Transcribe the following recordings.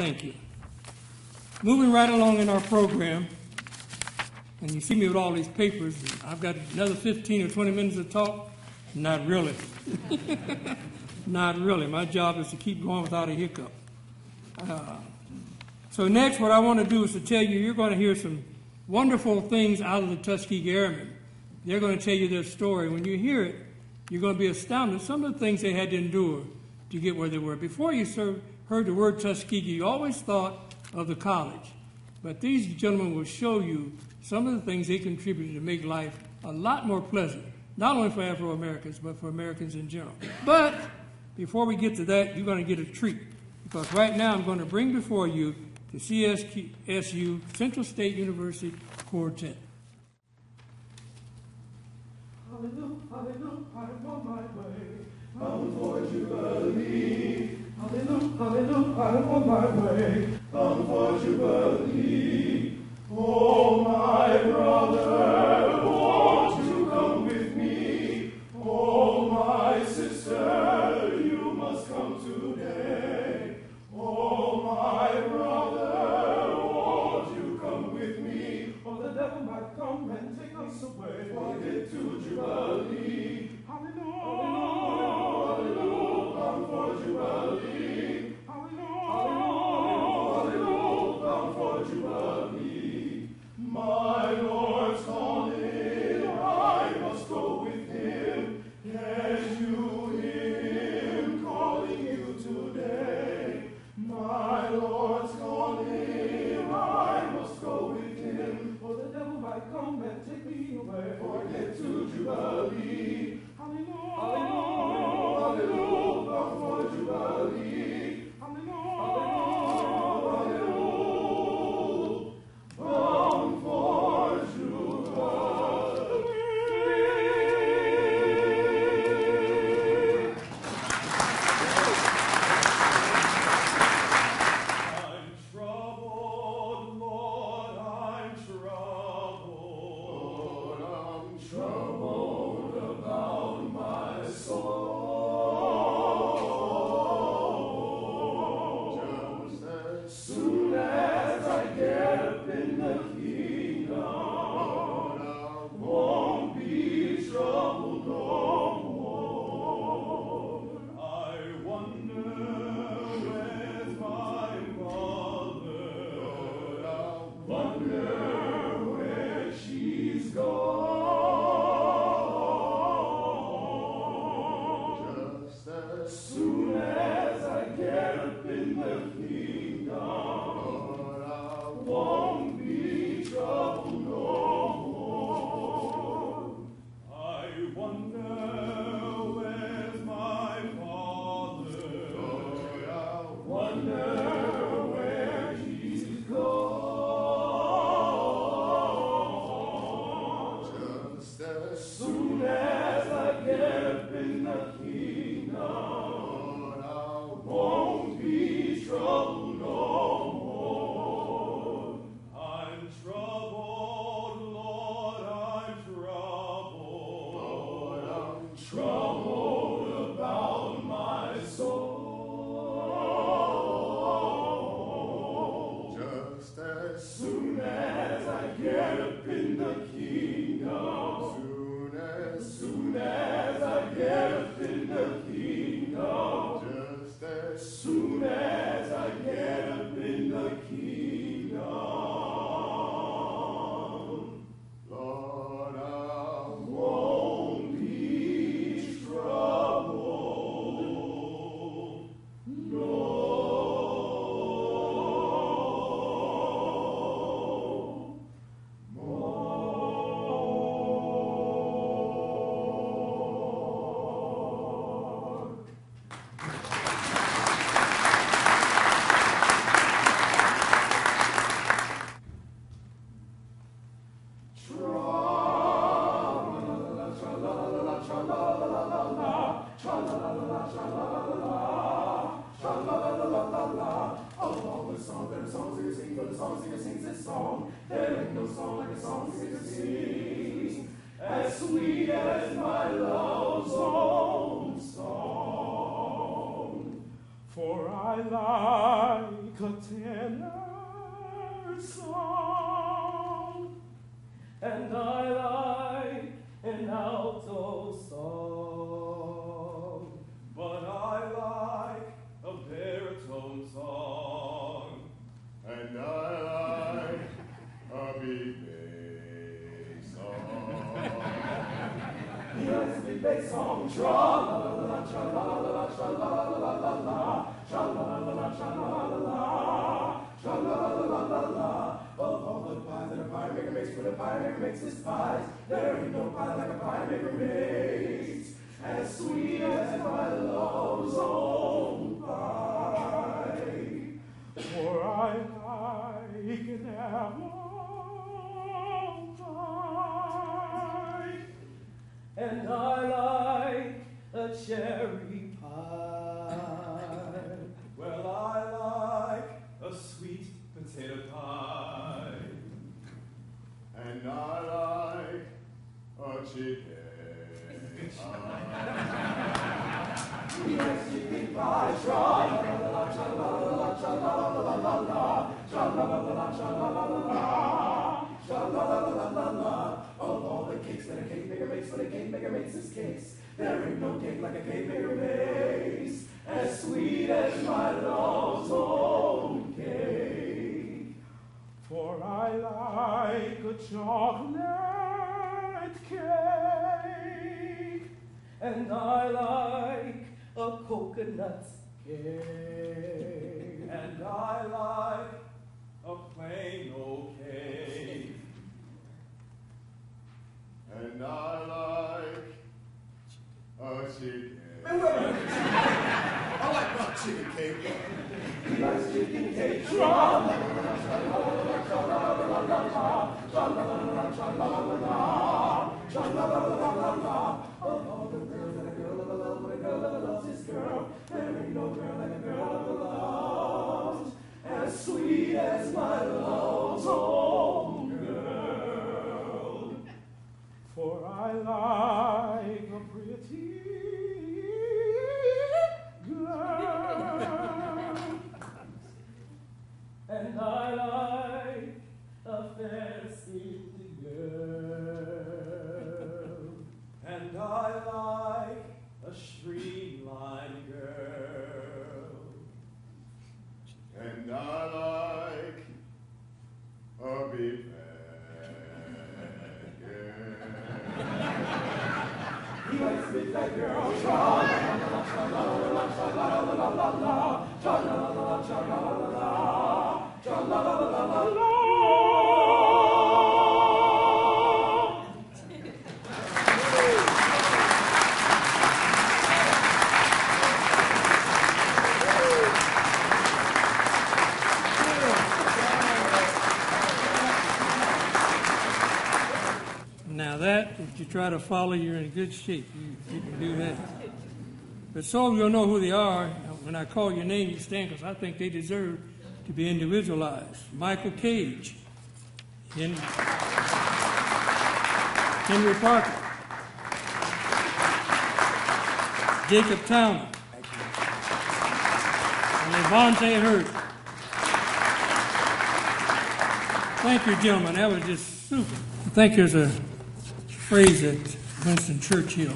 Thank you. Moving right along in our program, and you see me with all these papers, and I've got another 15 or 20 minutes to talk. Not really. Not really. My job is to keep going without a hiccup. So next, what I want to do is to tell you, you're going to hear some wonderful things out of the Tuskegee Airmen. They're going to tell you their story. When you hear it, you're going to be astounded. Some of the things they had to endure to get where they were. Before you heard the word Tuskegee, you always thought of the college. But these gentlemen will show you some of the things they contributed to make life a lot more pleasant, not only for Afro-Americans, but for Americans in general. But before we get to that, you're going to get a treat. Because right now I'm going to bring before you the CSU, Central State University Quartet. Hallelujah, hallelujah, I'm on my way, bound for Jubilee. Hallelujah, hallelujah, I'm on my way, bound for Jubilee. Oh, my brother, won't you come with me? Oh, my sister, you must come today. Oh, my brother, won't you come with me? Or the devil might come and take us away. Forget to Jubilee. Hallelujah, hallelujah, bound for Jubilee. Hallelujah, hallelujah, bound for Jubilee. My Lord's calling, I must go with him. Can you hear him calling you today? My Lord's calling, I must go with him. For the devil might come and take me away. Forget to Jubilee. Hallelujah, hallelujah, bound for Jubilee. Hallelujah, hallelujah, bound for Jubilee. I'm troubled, Lord, I'm troubled. I'm troubled about my soul. Just as soon as I get up in the kingdom, I won't be troubled no more. I wonder where's my mother. I wonder where she's gone. Just as soon as I get up in the kingdom, I won't be troubled no more. I wonder where's my father. I wonder where he's gone. Just as soon as I get up in the kingdom, I won't be troubled no more. I'm troubled, Lord, I'm troubled. Lord, I'm troubled about my soul. Just as soon as I get up in the kingdom, soon as I get up in the kingdom, just as soon as I get up in the kingdom, Lord, I won't be troubled no more. There ain't no song like a song sings, as sweet as my love's own song. For I like a tenor song, and I like an alto song, but I like a baritone song, and I like a big bass song. He likes a big bass song, tra-la-la-la, tra-la-la-la, tra-la-la-la-la-la, tra-la-la-la, tra-la-la-la, tra-la-la-la-la-la. Of all the pies that a pie maker makes, when a pie maker makes his pies, there ain't no pie like a pie maker makes, as sweet as my love's own pie. For I like an apple pie, and I like a cherry pie. Well, I like a sweet potato pie, and I like a chicken pie. He likes chicken pie, tra-la-la-la, tra-la-la-la, tra-la-la-la-la, tra-la-la-la, tra-la-la-la, tra-la-la-la-la. Of all the cakes that a cake maker makes, when a cake maker makes his cakes, there ain't no cake like a cake maker makes, as sweet as my love's own cake. For I like a chocolate cake, and I like a coconut cake, and I like a plain old cake, and I like a chicken. I like my chicken cake. He likes chicken cake. Tra-la-la-la, tra-la-la-la, tra-la-la-la-la, tra-la-la-la, tra-la-la-la, tra-la-la-la-la. Of all the girls that a girl ever loved, when a girl ever loves his girl, there ain't no girl like a girl ever loved, as sweet as my love's own girl. For I like a pretty girl, and I like a fair-skinned girl, and I like a streamlined girl, and I like a big fat girl. He likes big fat girls. Tra-la-la-la, tra-la-la-la, tra-la-la-la-la, tra-la-la-la, tra-la-la-la, tra-la-la-la-la-la. Now that, if you try to follow, you're in good shape. You can do that. But so you'll know who they are. When I call your name, you stand, because I think they deserve to be individualized. Michael Cage, Henry Parker, Jacob Towner, and Levante Hurd. Thank you, gentlemen. That was just super. I think there's a phrase that Winston Churchill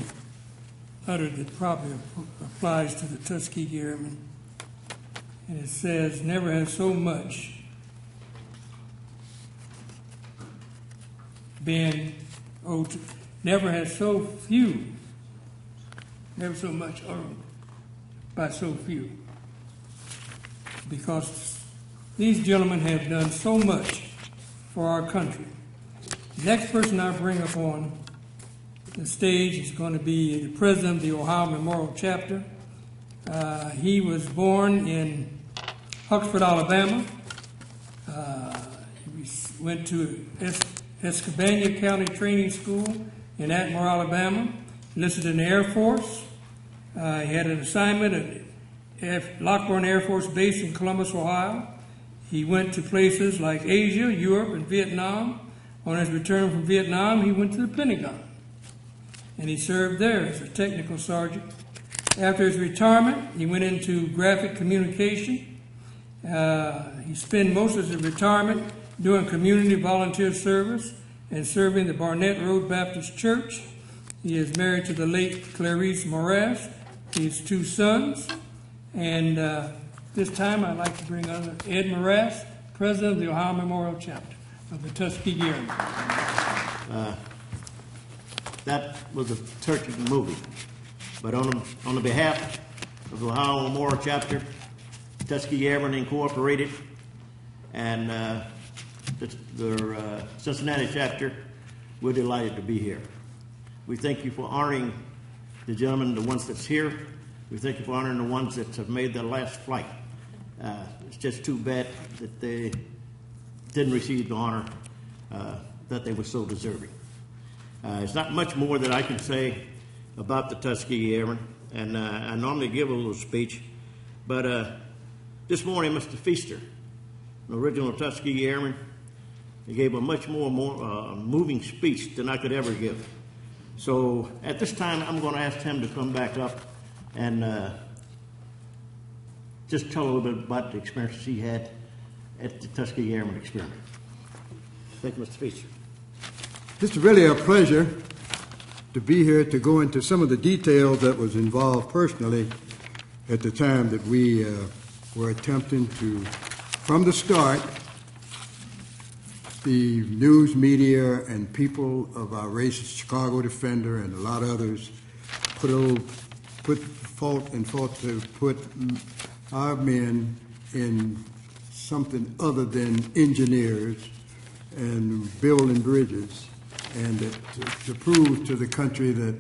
uttered that probably applies to the Tuskegee Airmen. And it says, never has so much been owed, never has so few, never so much owed by so few. Because these gentlemen have done so much for our country. The next person I bring up on the stage is going to be the president of the Ohio Memorial Chapter. He was born in Huxford, Alabama. He went to Escambia County Training School in Atmore, Alabama. Enlisted in the Air Force. He had an assignment at Lockbourne Air Force Base in Columbus, Ohio. He went to places like Asia, Europe, and Vietnam. On his return from Vietnam, he went to the Pentagon, and he served there as a technical sergeant. After his retirement, he went into graphic communication, He spent most of his retirement doing community volunteer service and serving the Barnett Road Baptist Church. He is married to the late Clarice Morass. He has 2 sons. And this time I'd like to bring on Ed Morass, President of the Ohio Memorial Chapter of the Tuskegee Airmen. That was a touching movie. But on the behalf of the Ohio Memorial Chapter, Tuskegee Airman Incorporated, and the Cincinnati chapter, we're delighted to be here. We thank you for honoring the gentlemen, the ones that's here. We thank you for honoring the ones that have made their last flight. It's just too bad that they didn't receive the honor that they were so deserving. It's not much more that I can say about the Tuskegee Airmen, and I normally give a little speech, but this morning Mr. Feaster, an original Tuskegee Airman, he gave a much more moving speech than I could ever give. So at this time, I'm going to ask him to come back up and just tell a little bit about the experiences he had at the Tuskegee Airman experiment. Thank you, Mr. Feaster. It's really a pleasure to be here to go into some of the details that was involved personally at the time that we were attempting to, from the start, the news media and people of our race, Chicago Defender and a lot of others, put fault to put our men in something other than engineers and building bridges, and to prove to the country that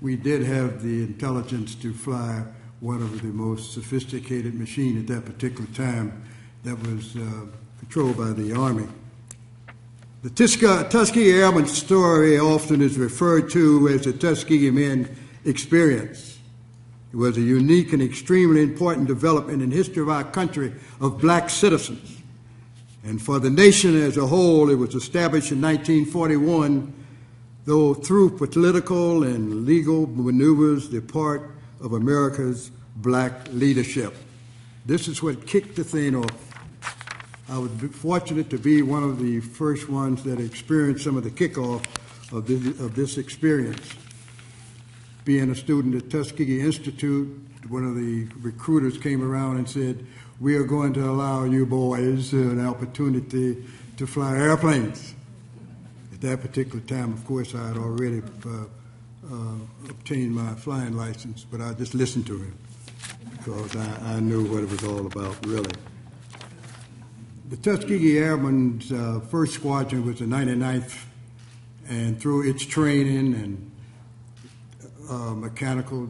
we did have the intelligence to fly one of the most sophisticated machines at that particular time that was controlled by the Army. The Tuskegee Airman story often is referred to as the Tuskegee Men experience. It was a unique and extremely important development in the history of our country of black citizens. And for the nation as a whole, it was established in 1941, though through political and legal maneuvers, the part of America's black leadership. This is what kicked the thing off. I was fortunate to be one of the first ones that experienced some of the kickoff of this experience. Being a student at Tuskegee Institute, one of the recruiters came around and said, "We are going to allow you boys an opportunity to fly airplanes." At that particular time, of course, I had already obtained my flying license, but I just listened to him because I knew what it was all about, really. The Tuskegee Airmen's first squadron was the 99th, and through its training and mechanical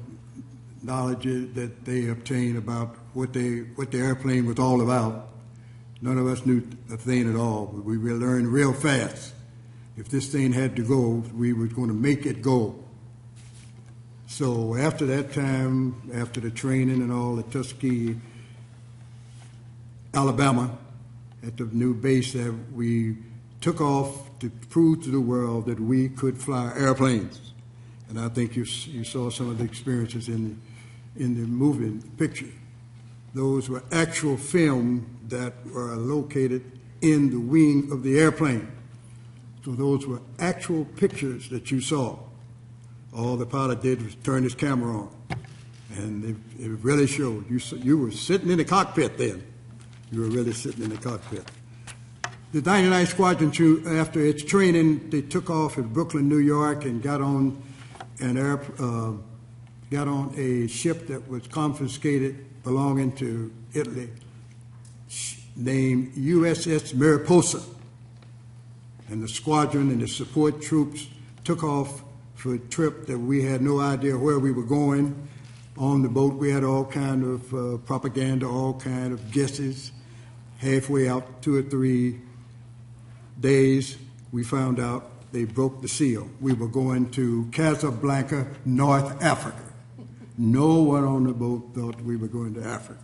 knowledge that they obtained about what the airplane was all about, none of us knew a thing at all. We learned real fast. If this thing had to go, we were going to make it go. So after that time, after the training and all at Tuskegee, Alabama, at the new base there, we took off to prove to the world that we could fly airplanes. And I think you saw some of the experiences in the moving picture. Those were actual film that were located in the wing of the airplane. So those were actual pictures that you saw. All the pilot did was turn his camera on. And it really showed. You were sitting in the cockpit then. You were really sitting in the cockpit. The 99th Squadron, after its training, they took off at Brooklyn, New York, and got on a ship that was confiscated belonging to Italy, named USS Mariposa. And the squadron and the support troops took off for a trip that we had no idea where we were going. On the boat, we had all kind of propaganda, all kind of guesses. Halfway out, 2 or 3 days, we found out they broke the seal. We were going to Casablanca, North Africa. No one on the boat thought we were going to Africa.